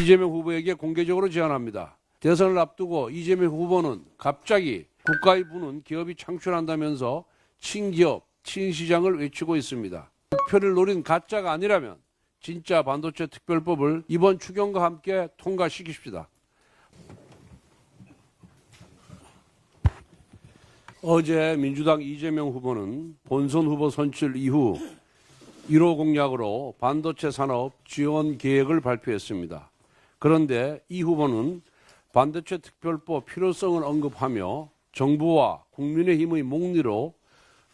이재명 후보에게 공개적으로 제안합니다. 대선을 앞두고 이재명 후보는 갑자기 국가의 부는 기업이 창출한다면서 친기업, 친시장을 외치고 있습니다. 득표를 노린 가짜가 아니라면 진짜 반도체 특별법을 이번 추경과 함께 통과시킵시다. 어제 민주당 이재명 후보는 본선 후보 선출 이후 1호 공약으로 반도체 산업 지원 계획을 발표했습니다. 그런데 이 후보는 반도체 특별법 필요성을 언급하며 정부와 국민의힘의 목리로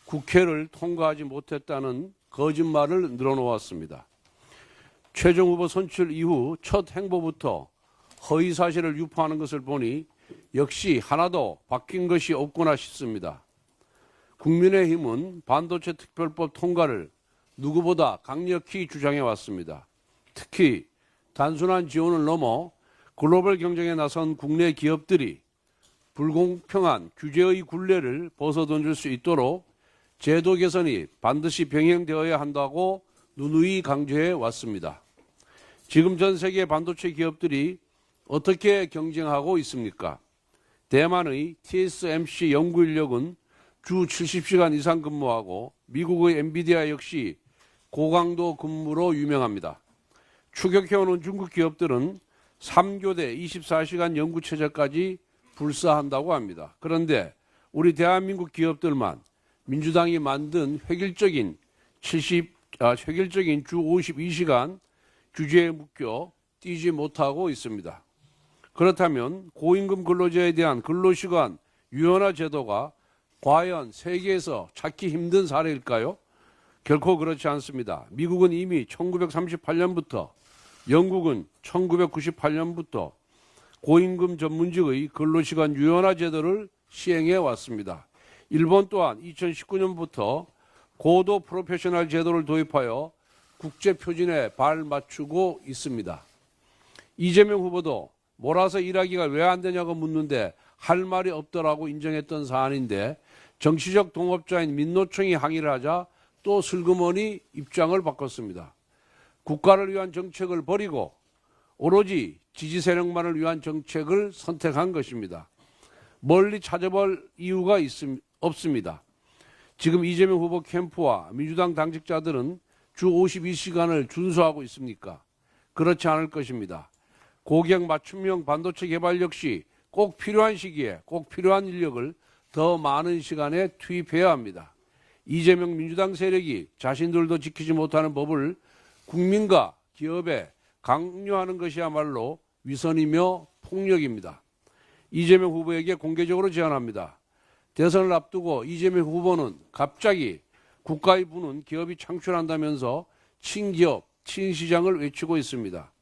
국회를 통과하지 못했다는 거짓말을 늘어놓았습니다. 최종 후보 선출 이후 첫 행보부터 허위 사실을 유포하는 것을 보니 역시 하나도 바뀐 것이 없구나 싶습니다. 국민의힘은 반도체 특별법 통과를 누구보다 강력히 주장해 왔습니다. 특히 단순한 지원을 넘어 글로벌 경쟁에 나선 국내 기업들이 불공평한 규제의 굴레를 벗어던질 수 있도록 제도 개선이 반드시 병행되어야 한다고 누누이 강조해 왔습니다. 지금 전 세계 반도체 기업들이 어떻게 경쟁하고 있습니까? 대만의 TSMC 연구 인력은 주 70시간 이상 근무하고 미국의 엔비디아 역시 고강도 근무로 유명합니다. 추격해오는 중국 기업들은 3교대 24시간 연구 체제까지 불사한다고 합니다. 그런데 우리 대한민국 기업들만 민주당이 만든 획일적인 주 52시간 규제에 묶여 뛰지 못하고 있습니다. 그렇다면 고임금 근로자에 대한 근로시간 유연화 제도가 과연 세계에서 찾기 힘든 사례일까요? 결코 그렇지 않습니다. 미국은 이미 1938년부터, 영국은 1998년부터 고임금 전문직의 근로시간 유연화 제도를 시행해 왔습니다. 일본 또한 2019년부터 고도 프로페셔널 제도를 도입하여 국제 표준에 발맞추고 있습니다. 이재명 후보도 몰아서 일하기가 왜 안 되냐고 묻는데 할 말이 없더라고 인정했던 사안인데 정치적 동업자인 민노총이 항의를 하자 또 슬그머니 입장을 바꿨습니다. 국가를 위한 정책을 버리고 오로지 지지 세력만을 위한 정책을 선택한 것입니다. 멀리 찾아볼 이유가 없습니다. 지금 이재명 후보 캠프와 민주당 당직자들은 주 52시간을 준수하고 있습니까? 그렇지 않을 것입니다. 고객 맞춤형 반도체 개발 역시 꼭 필요한 시기에 꼭 필요한 인력을 더 많은 시간에 투입해야 합니다. 이재명 민주당 세력이 자신들도 지키지 못하는 법을 국민과 기업에 강요하는 것이야말로 위선이며 폭력입니다. 이재명 후보에게 공개적으로 제안합니다. 대선을 앞두고 이재명 후보는 갑자기 국가의 부는 기업이 창출한다면서 친기업, 친시장을 외치고 있습니다.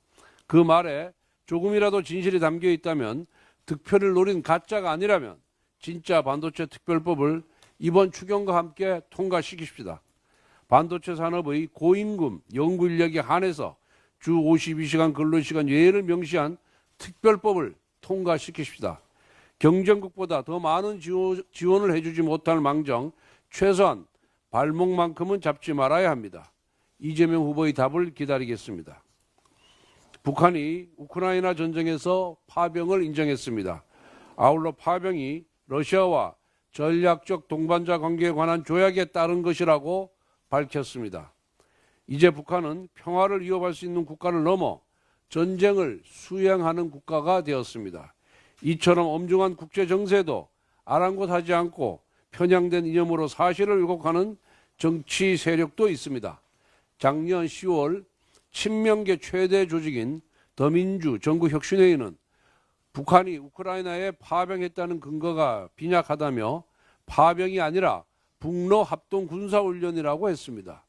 그 말에 조금이라도 진실이 담겨 있다면 득표를 노린 가짜가 아니라면 진짜 반도체 특별법을 이번 추경과 함께 통과시킵시다. 반도체 산업의 고임금 연구 인력에 한해서 주 52시간 근로시간 예외를 명시한 특별법을 통과시킵시다. 경쟁국보다 더 많은 지원을 해주지 못할 망정 최소한 발목만큼은 잡지 말아야 합니다. 이재명 후보의 답을 기다리겠습니다. 북한이 우크라이나 전쟁에서 파병을 인정했습니다. 아울러 파병이 러시아와 전략적 동반자 관계에 관한 조약에 따른 것이라고 밝혔습니다. 이제 북한은 평화를 위협할 수 있는 국가를 넘어 전쟁을 수행하는 국가가 되었습니다. 이처럼 엄중한 국제 정세도 아랑곳하지 않고 편향된 이념으로 사실을 왜곡하는 정치 세력도 있습니다. 작년 10월 친명계 최대 조직인 더민주 전국혁신회의는 북한이 우크라이나에 파병했다는 근거가 빈약하다며 파병이 아니라 북러 합동 군사훈련이라고 했습니다.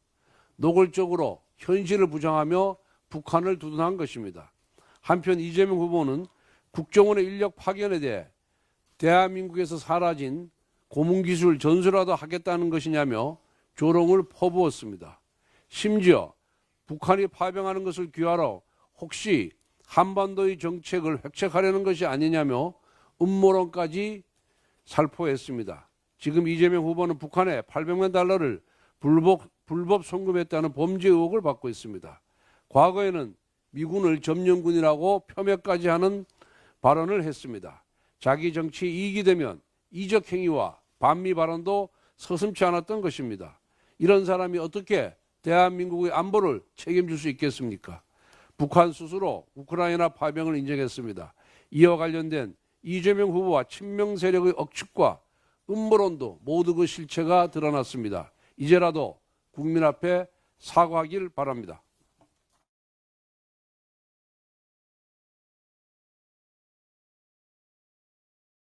노골적으로 현실을 부정하며 북한을 두둔한 것입니다. 한편 이재명 후보는 국정원의 인력 파견에 대해 대한민국에서 사라진 고문기술 전수라도 하겠다는 것이냐며 조롱을 퍼부었습니다. 심지어 북한이 파병하는 것을 귀하로 혹시 한반도의 정책을 획책하려는 것이 아니냐며 음모론까지 살포했습니다. 지금 이재명 후보는 북한에 800만 달러를 불법 송금했다는 범죄 의혹을 받고 있습니다. 과거에는 미군을 점령군이라고 폄훼까지 하는 발언을 했습니다. 자기 정치 이익이 되면 이적 행위와 반미 발언도 서슴지 않았던 것입니다. 이런 사람이 어떻게 대한민국의 안보를 책임질 수 있겠습니까? 북한 스스로 우크라이나 파병을 인정했습니다. 이와 관련된 이재명 후보와 친명 세력의 억측과 음모론도 모두 그 실체가 드러났습니다. 이제라도 국민 앞에 사과하길 바랍니다.